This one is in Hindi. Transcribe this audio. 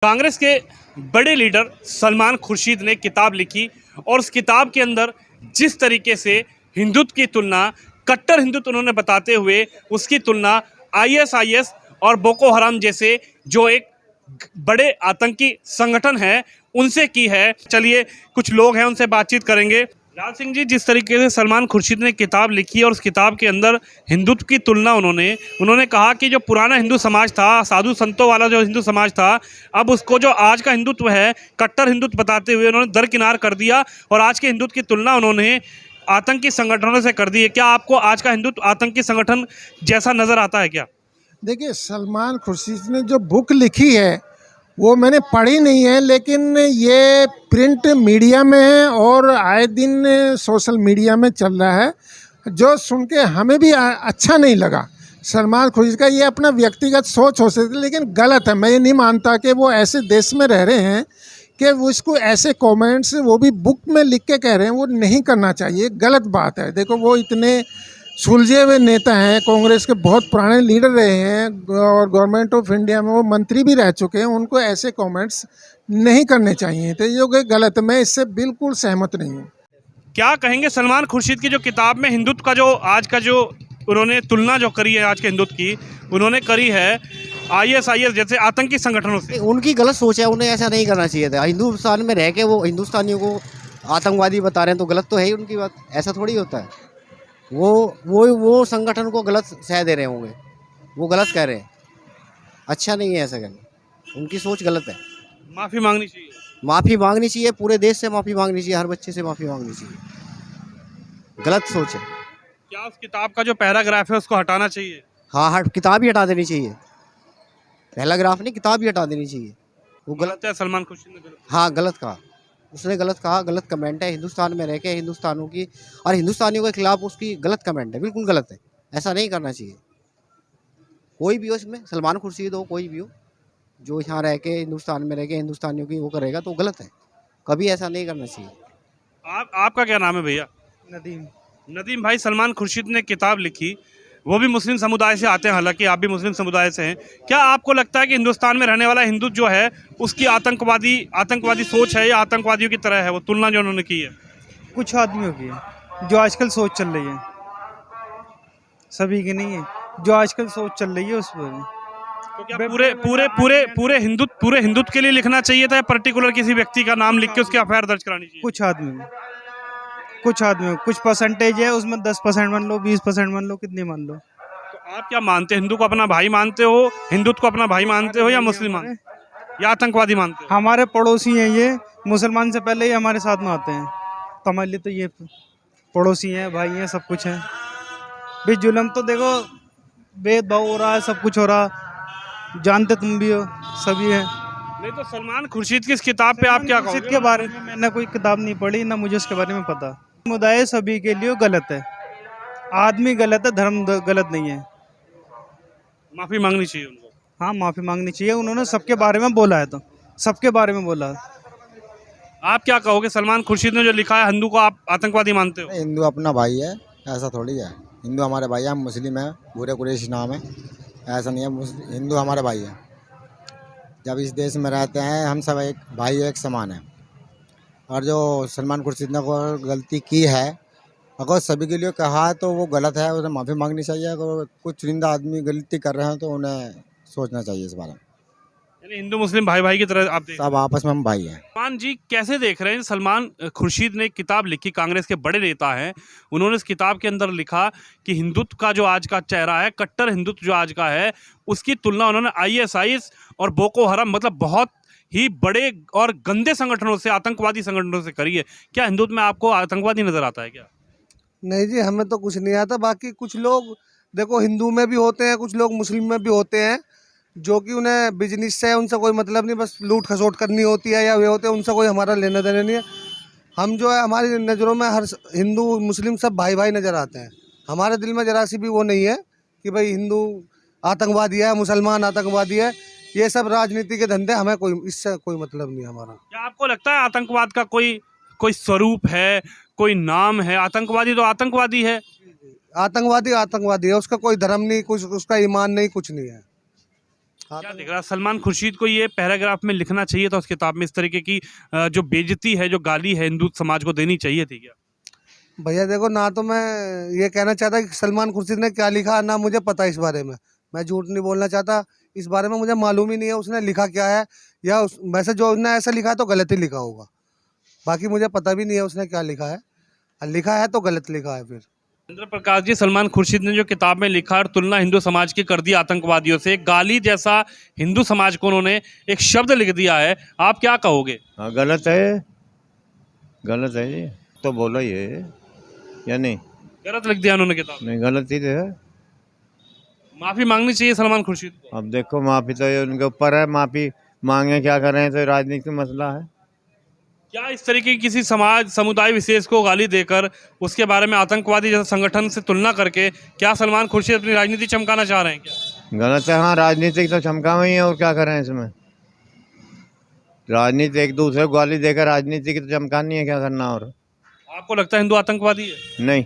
कांग्रेस के बड़े लीडर सलमान खुर्शीद ने किताब लिखी और उस किताब के अंदर जिस तरीके से हिंदुत्व की तुलना, कट्टर हिंदुत्व उन्होंने बताते हुए उसकी तुलना आईएसआईएस और बोको हराम जैसे जो एक बड़े आतंकी संगठन है उनसे की है। चलिए कुछ लोग हैं उनसे बातचीत करेंगे। लाल सिंह जी, जिस तरीके से सलमान खुर्शीद ने किताब लिखी और उस किताब के अंदर हिंदुत्व की तुलना उन्होंने कहा कि जो पुराना हिंदू समाज था, साधु संतों वाला जो हिंदू समाज था, अब उसको जो आज का हिंदुत्व है कट्टर हिंदुत्व बताते हुए उन्होंने दरकिनार कर दिया और आज के हिंदुत्व की तुलना उन्होंने आतंकी संगठनों से कर दी है। क्या आपको आज का हिंदुत्व आतंकी संगठन जैसा नजर आता है क्या? देखिए, सलमान खुर्शीद ने जो बुक लिखी है वो मैंने पढ़ी नहीं है, लेकिन ये प्रिंट मीडिया में है और आए दिन सोशल मीडिया में चल रहा है, जो सुन के हमें भी अच्छा नहीं लगा। सलमान खुर्शीद का ये अपना व्यक्तिगत सोच हो सकती है, लेकिन गलत है। मैं ये नहीं मानता कि वो ऐसे देश में रह रहे हैं कि वो इसको ऐसे कमेंट्स वो भी बुक में लिख के कह रहे हैं, वो नहीं करना चाहिए, गलत बात है। देखो, वो इतने सुलझे हुए नेता हैं, कांग्रेस के बहुत पुराने लीडर रहे हैं और गवर्नमेंट ऑफ इंडिया में वो मंत्री भी रह चुके हैं, उनको ऐसे कमेंट्स नहीं करने चाहिए। तो ये कि गलत है, मैं इससे बिल्कुल सहमत नहीं हूँ। क्या कहेंगे सलमान खुर्शीद की जो किताब में हिंदुत्व का जो आज का जो उन्होंने तुलना जो करी है आज के हिंदुत्व की, उन्होंने करी है आईएसआईएस जैसे आतंकी संगठनों से? उनकी गलत सोच है, उन्हें ऐसा नहीं करना चाहिए था। हिंदुस्तान में रह के वो हिंदुस्तानियों को आतंकवादी बता रहे हैं तो गलत तो है ही उनकी बात। ऐसा थोड़ी होता है। वो संगठन को गलत सह दे रहे होंगे, वो गलत कह रहे हैं। अच्छा नहीं है ऐसा करना, उनकी सोच गलत है। माफी मांगनी चाहिए। माफ़ी मांगनी चाहिए, पूरे देश से माफ़ी मांगनी चाहिए, हर बच्चे से माफ़ी मांगनी चाहिए। गलत सोच है। क्या उस किताब का जो पैराग्राफ है उसको हटाना चाहिए? हाँ, हट किताब ही हटा देनी चाहिए। पहला ग्राफ नहीं, किताब ही हटा देनी चाहिए। वो गलत है सलमान खुर्शीद ने गलत। हाँ, गलत कहा उसने, गलत कहा, गलत कमेंट है। हिंदुस्तान में रह के हिंदुस्तानियों की और हिंदुस्तानियों के खिलाफ उसकी गलत कमेंट है, बिल्कुल गलत है। ऐसा नहीं करना चाहिए। कोई भी हो इसमें, सलमान खुर्शीद हो, कोई भी हो, जो यहाँ रह के हिंदुस्तान में रह के हिंदुस्तानियों की वो करेगा तो गलत है। कभी ऐसा नहीं करना चाहिए। आपका क्या नाम है भैया? नदीम। नदीम भाई, सलमान खुर्शीद ने किताब लिखी, वो भी मुस्लिम समुदाय से आते हैं, हालांकि आप भी मुस्लिम समुदाय से हैं। क्या आपको लगता है कि हिंदुस्तान में रहने वाला हिंदू जो है उसकी आतंकवादी सोच है या आतंकवादियों की तरह है? वो तुलना जो उन्होंने की है कुछ आदमियों की है जो आजकल सोच चल रही है, सभी की नहीं है। जो आजकल सोच चल रही है उस पर तो क्या पूरे हिंदुत्व के लिए लिखना चाहिए था या पर्टिकुलर किसी व्यक्ति का नाम लिख के उसकी एफआईआर दर्ज करानी चाहिए? कुछ आदमी कुछ परसेंटेज है उसमें, 10% मान लो, 20% मान लो, कितनी मान लो। तो आप क्या मानते हैं, हिंदू को अपना भाई मानते हो, हिंदुत्व को अपना भाई मानते हो या मुस्लिम मानते हो या आतंकवादी मानते हो? हमारे पड़ोसी हैं ये, मुसलमान से पहले ही हमारे साथ में आते हैं, तो हमारे लिए तो ये पड़ोसी हैं, भाई हैं, सब कुछ हैं। भाई जुल्म तो देखो, भेदभाव हो रहा है, सब कुछ हो रहा, जानते तुम भी हो, सभी है। नहीं तो सलमान खुर्शीद की इस किताब पे आप क्या कहोगे? के बारे में मैंने कोई किताब नहीं पढ़ी, ना मुझे उसके बारे में पता। समुदाय सभी के लिए गलत है, आदमी गलत है, धर्म गलत नहीं है। माफी मांगनी चाहिए उनको। हाँ, माफ़ी मांगनी चाहिए। उन्होंने सबके बारे में बोला है, तो सबके बारे में बोला है। आप क्या कहोगे, सलमान खुर्शीद ने जो लिखा है हिंदू को आप आतंकवादी मानते हो? हिंदू अपना भाई है, ऐसा थोड़ी है। हिंदू हमारे भाई है, हम मुस्लिम हैं, भूरे कुरैशी नाम है, ऐसा नहीं है। हिंदू हमारे भाई है। जब इस देश में रहते हैं हम सब एक भाई, एक समान है। और जो सलमान खुर्शीद ने को गलती की है, अगर सभी के लिए कहा है तो वो गलत है, उन्हें माफ़ी मांगनी चाहिए। अगर कुछ चुनिंदा आदमी गलती कर रहे हैं तो उन्हें सोचना चाहिए इस बारे में। यानी हिंदू मुस्लिम भाई भाई की तरह आप सब आपस में हम भाई हैं। सलमान जी कैसे देख रहे हैं? सलमान खुर्शीद ने किताब लिखी, कांग्रेस के बड़े नेता हैं, उन्होंने इस किताब के अंदर लिखा कि हिंदुत्व का जो आज का चेहरा है, कट्टर हिंदुत्व जो आज का है, उसकी तुलना उन्होंने आईएसआईएस और बोको हराम मतलब बहुत ही बड़े और गंदे संगठनों से, आतंकवादी संगठनों से करी है। क्या हिंदुत्व में आपको आतंकवादी नजर आता है क्या? नहीं जी, हमें तो कुछ नहीं आता। बाकी कुछ लोग देखो हिंदू में भी होते हैं, कुछ लोग मुस्लिम में भी होते हैं, जो कि उन्हें बिजनेस से उनसे कोई मतलब नहीं, बस लूट खसोट करनी होती है या वे होते हैं, उनसे कोई हमारा लेना देना नहीं है। हम जो है, हमारी नज़रों में हर हिंदू मुस्लिम सब भाई भाई नज़र आते हैं। हमारे दिल में जरा सी भी वो नहीं है कि भाई हिंदू आतंकवादी है, मुसलमान आतंकवादी है। ये सब राजनीति के धंधे, हमें कोई इससे कोई मतलब नहीं हमारा। क्या आपको लगता है आतंकवाद का कोई स्वरूप है, कोई नाम है? आतंकवादी तो आतंकवादी है। आतंकवादी आतंकवादी है, उसका कोई धर्म नहीं, कुछ उसका ईमान नहीं, कुछ नहीं है। क्या दिख रहा है सलमान खुर्शीद को ये पैराग्राफ में लिखना चाहिए था उस किताब में, इस तरीके की जो बेइज्जती है, जो गाली है हिंदू समाज को देनी चाहिए थी क्या? भैया देखो, ना तो मैं ये कहना चाहता कि सलमान खुर्शीद ने क्या लिखा, ना मुझे पता इस बारे में। मैं झूठ नहीं बोलना चाहता, इस बारे में मुझे मालूम ही नहीं है उसने लिखा क्या है, या वैसे जो उसने ऐसा लिखा है तो गलत ही लिखा होगा। बाकी मुझे पता भी नहीं है उसने क्या लिखा है, और लिखा है तो गलत लिखा है फिर। इंद्र प्रकाश जी, सलमान खुर्शीद ने जो किताब में लिखा और तुलना हिंदू समाज की कर दी आतंकवादियों से, गाली जैसा हिंदू समाज को उन्होंने एक शब्द लिख दिया है, आप क्या कहोगे? हाँ गलत है, गलत है ये तो बोला ही है या नहीं? गलत लिख दिया उन्होंने किताब में। नहीं गलत ही तो है। माफी मांगनी चाहिए सलमान खुर्शीद को। अब देखो माफी तो ये उनके ऊपर है, माफी मांगे क्या करें, तो राजनीतिक मसला है। क्या इस तरीके की किसी समाज समुदाय विशेष को गाली देकर उसके बारे में आतंकवादी जैसे संगठन से तुलना करके क्या सलमान खुर्शीद अपनी राजनीति चमकाना चाह रहे हैं क्या? गलत है, हाँ राजनीतिक तो चमका हुई है और क्या करें इसमें। राजनीति एक दूसरे को गाली देकर राजनीति की तो चमकानी है, क्या करना। और आपको लगता है हिंदू आतंकवादी है? नहीं।